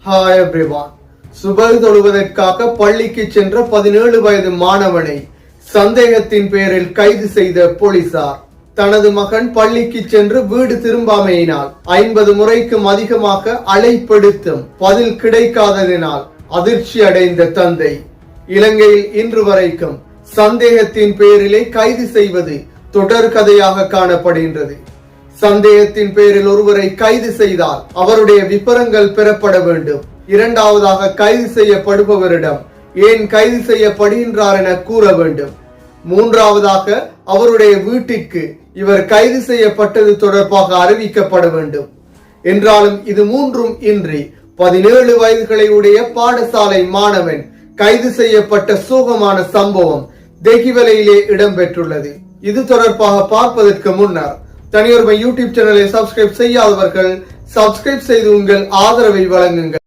Hi everyone. சுபஹ் தொழுவதற்காக பள்ளிக்கு சென்ற 17 வயது மாணவனை சந்தேகத்தின் பேரில் கைது செய்த போலீசார். தனது மகன் பள்ளிக்கு சென்று வீடு திரும்பாமையினால் 50 முறைக்கும் அதிகமாக அழைப்படுத்தும் பதில் கிடைக்காததினால் அதிர்ச்சி அடைந்த தந்தை. இலங்கையில் இன்று வரைக்கும் சந்தேகத்தின் பேரிலே கைது செய்வது தொடர் கதையாக காணப்படுகின்றது. சந்தேகத்தின் பேரில் ஒருவரை கைது செய்தால் அவருடைய விபரங்கள் பெறப்பட வேண்டும். இரண்டாவதாக கைது செய்யப்படுபவரிடம் ஏன் கைது செய்யப்படுகின்றார் என கூற வேண்டும். மூன்றாவதாக அவருடைய வீட்டிற்கு இவர் கைது செய்யப்பட்டது தொடர்பாக அறிவிக்கப்பட வேண்டும். என்றாலும் இது மூன்றும் இன்றி 17 வயதுகளை உடைய பாடசாலை மாணவன் கைது செய்யப்பட்ட சோகமான சம்பவம் தெஹிவலையிலே இடம்பெற்றுள்ளது. இது தொடர்பாக பார்ப்பதற்கு முன்னர் தனியொரு யூடியூப் சேனலை சப்ஸ்கிரைப் செய்யாதவர்கள் சப்ஸ்கிரைப் செய்து உங்கள் ஆதரவை வழங்குங்கள்.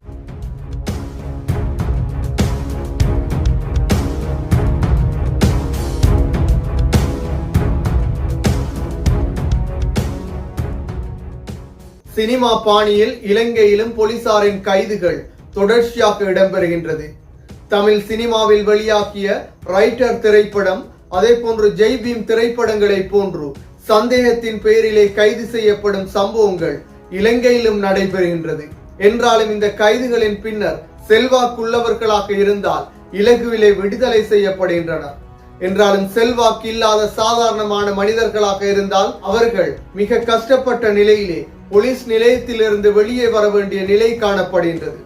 சினிமா பாணியில் இலங்கையிலும் போலீசாரின் கைதுகள் தொடர்ச்சியாக இடம்பெறுகின்றது. தமிழ் சினிமாவில் வெளியாகிய ரைட்டர் திரைப்படம், அதே போன்று ஜெய்பீம் திரைப்படங்களை போன்று சந்தேகத்தின் பெயரிலே கைது செய்யப்படும் சம்பவங்கள் இலங்கையிலும் நடைபெறுகின்றது. என்றாலும் இந்த கைதுகளின் பின்னர் செல்வாக்குள்ளவர்களாக இருந்தால் இலகுவிலே விடுதலை செய்யப்படுகின்றனர். என்றாலும் செல்வாக்கு இல்லாத சாதாரணமான மனிதர்களாக இருந்தால் அவர்கள் மிக கஷ்டப்பட்ட நிலையிலே போலீஸ் நிலையத்திலிருந்து வெளியே வர வேண்டிய நிலை காணப்படுகின்றது.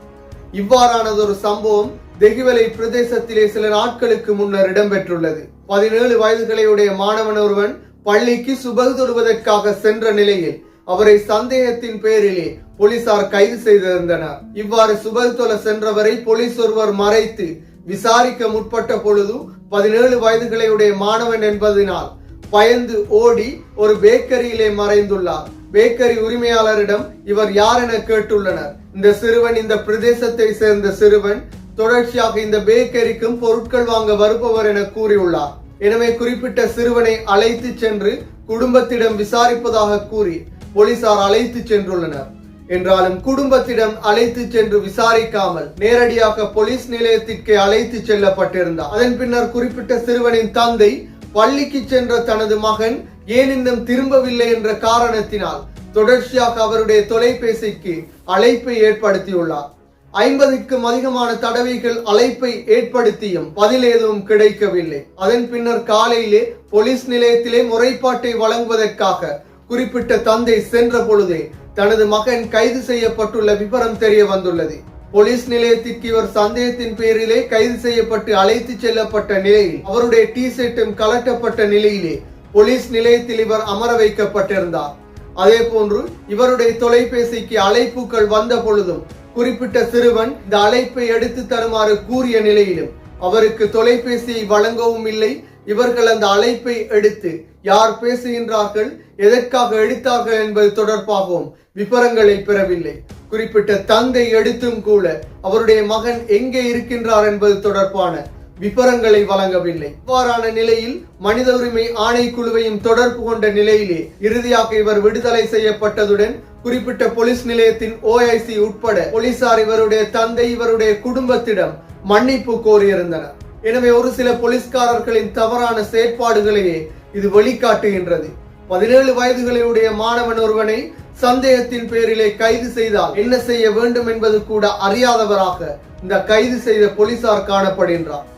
இவ்வாறானதொரு சம்பவம் தெஹிவலை பிரதேசத்திலே சில நாட்களுக்கு முன்னர் இடம்பெற்றுள்ளது. 17 வயதுகளையுடைய மாணவன் ஒருவன் பள்ளிக்கு சுபஹ் தொழுவதற்காக சென்ற நிலையில் அவரை சந்தேகத்தின் பேரிலே போலீசார் கைது செய்திருந்தனர். இவ்வாறு சுபஹ் தொழ சென்றவரை போலீஸ் ஒருவர் மறைத்து விசாரிக்க முற்பட்ட பொழுது 17 வயதுகளையுடைய மாணவன் என்பதனால் பயந்து ஓடி ஒரு பேக்கரியிலே மறைந்துள்ளார். பேக்கரி உரிமையாளரிடம் இவர் யார் என கேட்டுள்ளனர். இந்த சிறுவன் இந்த பிரதேசத்தை சேர்ந்த சிறுவன், தொடர்ச்சியாக இந்த பேக்கரிக்கும் பொருட்கள் வாங்க வருபவர் என கூறியுள்ளார். எனவே குறிப்பிட்ட சிறுவனை அழைத்து சென்று குடும்பத்திடம் விசாரிப்பதாக கூறி போலீசார் அழைத்து சென்றுள்ளனர். என்றாலும் குடும்பத்திடம் அழைத்து சென்று விசாரிக்காமல் நேரடியாக போலீஸ் நிலையத்திற்கு அழைத்து செல்லப்பட்டிருந்தார். அதன் பின்னர் குறிப்பிட்ட சிறுவனின் தந்தை பள்ளிக்கு சென்ற தனது மகன் ஏன் இன்னும் திரும்பவில்லை என்ற காரணத்தினால் தொடர்ச்சியாக அவருடைய தொலைபேசிக்கு அழைப்பை ஏற்படுத்தியுள்ளார். 50க்கும் அதிகமான தடவைகள் அழைப்பை ஏற்படுத்தியும் பதில் எதுவும் கிடைக்கவில்லை. அதன் பின்னர் காலையிலே போலீஸ் நிலையத்திலே முறைப்பாட்டை வழங்குவதற்காக குறிப்பிட்ட தந்தை சென்ற பொழுதே தனது மகன் கைது செய்யப்பட்டுள்ள விவரம் தெரிய வந்துள்ளது. போலீஸ் நிலையத்திற்கு இவர் சந்தேகத்தின் பேரிலே கைது செய்யப்பட்டு அழைத்து செல்லப்பட்ட நிலையில் அவருடைய டி ஷர்ட்டும் கலட்டப்பட்ட நிலையிலே போலீஸ் நிலையத்தில் இவர் அமர வைக்கப்பட்டிருந்தார். அதே போன்று இவருடைய தொலைபேசிக்கு அழைப்புகள் வந்த பொழுதும் குறிப்பிட்ட சிறுவன் இந்த அழைப்பை எடுத்து தருமாறு கூறிய நிலையிலும் அவருக்கு தொலைபேசியை வழங்கவும் இல்லை. இவர்கள் அந்த அழைப்பை எடுத்து யார் பேசுகின்றார்கள், எதற்காக எடுத்தார்கள் என்பது தொடர்பாகவும் விபரங்களை பெறவில்லை. குறிப்பிட்ட தந்தை எடுத்தும் கூட அவருடைய மகன் எங்கே இருக்கின்றார் என்பது தொடர்பான விபரங்களை வழங்கவில்லை. இவ்வாறான நிலையில் மனித உரிமை ஆணைக்குழுவையும் தொடர்பு கொண்ட நிலையிலே இறுதியாக இவர் விடுதலை செய்யப்பட்டதுடன் குறிப்பிட்ட போலீஸ் நிலையத்தின் OIC உட்பட போலீசார் இவருடைய தந்தை இவருடைய குடும்பத்திடம் மன்னிப்பு கோரியிருந்தனர். எனவே ஒரு சில போலீஸ்காரர்களின் தவறான செயற்பாடுகளையே இது வெளிக்காட்டுகின்றது. 17 வயதுகளுடைய மாணவன் ஒருவனை சந்தேகத்தின் பேரிலே கைது செய்தால் என்ன செய்ய வேண்டும் என்பது கூட அறியாதவராக இந்த கைது செய்த போலீசார் காணப்படுகின்றார்.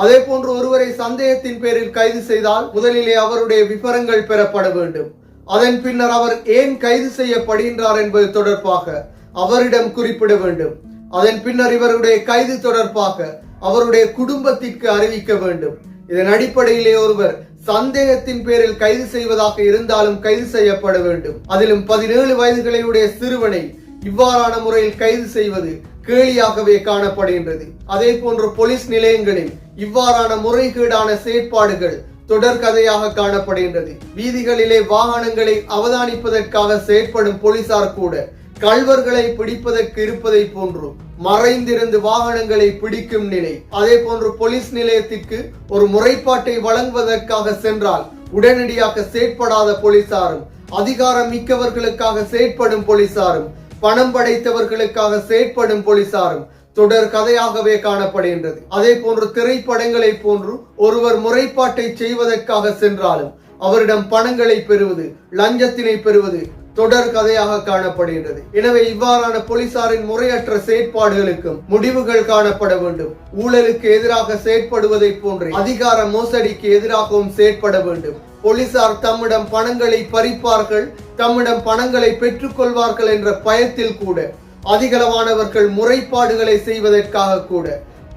அதே போன்று ஒருவரை சந்தேகத்தின் பேரில் கைது செய்தால் முதலிலே அவருடைய விபரங்கள் பெறப்பட வேண்டும். அதன் பின்னர் அவர் ஏன் கைது செய்யப்படுகின்றார் என்பது தொடர்பாக அவரிடம் குறிப்பிட வேண்டும். அதன் பின்னர் இவருடைய கைது தொடர்பாக அவருடைய குடும்பத்திற்கு அறிவிக்க வேண்டும். இதன் அடிப்படையிலே ஒருவர் சந்தேகத்தின் பேரில் கைது செய்வதாக இருந்தாலும் கைது செய்யப்பட வேண்டும். அதிலும் 17 வயதுகளையுடைய சிறுவனை இவ்வாறான முறையில் கைது செய்வது கேலியாகவே காணப்படுகின்றது. அதே போன்று போலீஸ் நிலையங்களில் இவ்வாறான முறைகேடான செயற்பாடுகள் தொடர் கதையாக காணப்படுகின்றது. வீதிகளிலே வாகனங்களை அவதானிப்பதற்காக செயற்படும் போலீசார் கூட கள்வர்களை பிடிப்பதற்கு இருப்பதை போன்று மறைந்திருந்து வாகனங்களை பிடிக்கும் நிலை. அதே போன்று போலீஸ் நிலையத்திற்கு ஒரு முறைப்பாட்டை வழங்குவதற்காக சென்றால் உடனடியாக செயற்படாத போலீசாரும் அதிகாரம் மிக்கவர்களுக்காக செயற்படும் போலீசாரும் பணம் படைத்தவர்களுக்காக செயற்படும் போலீசாரும் தொடர் கதையாகவே காணப்படுகின்றது. அதே போன்று திரைப்படங்களை போன்று ஒருவர் முறைப்பாட்டை செய்வதற்காக சென்றாலும் அவரிடம் பணங்களை பெறுவது, லஞ்சத்தினை பெறுவது தொடர் கதையாக காணப்படுகின்றது. எனவே இவ்வாறான போலீசாரின் முறையற்ற செயற்பாடுகளுக்கும் முடிவுகள் காணப்பட வேண்டும். ஊழலுக்கு எதிராக செயற்படுவதை போன்று அதிகார மோசடிக்கு எதிராகவும் செயற்பட வேண்டும். போலீசார் தம்மிடம் பணங்களை பறிப்பார்கள், தம்மிடம் பணங்களை பெற்றுக் கொள்வார்கள் என்ற பயத்தில் கூட அதிகளவானவர்கள் முறைப்பாடுகளை செய்வதற்காக கூட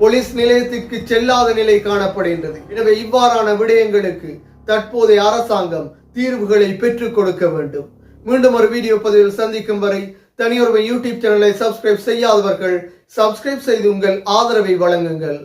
போலீஸ் நிலையத்திற்கு செல்லாத நிலை காணப்படுகின்றது. எனவே இவ்வாறான விடயங்களுக்கு தற்போதைய அரசாங்கம் தீர்வுகளை பெற்றுக் கொடுக்க வேண்டும். மீண்டும் ஒரு வீடியோ பதிவில் சந்திக்கும் வரை தனியொருவன் யூடியூப் சேனலை சப்ஸ்கிரைப் செய்யாதவர்கள் சப்ஸ்கிரைப் செய்து உங்கள் ஆதரவை வழங்குங்கள்.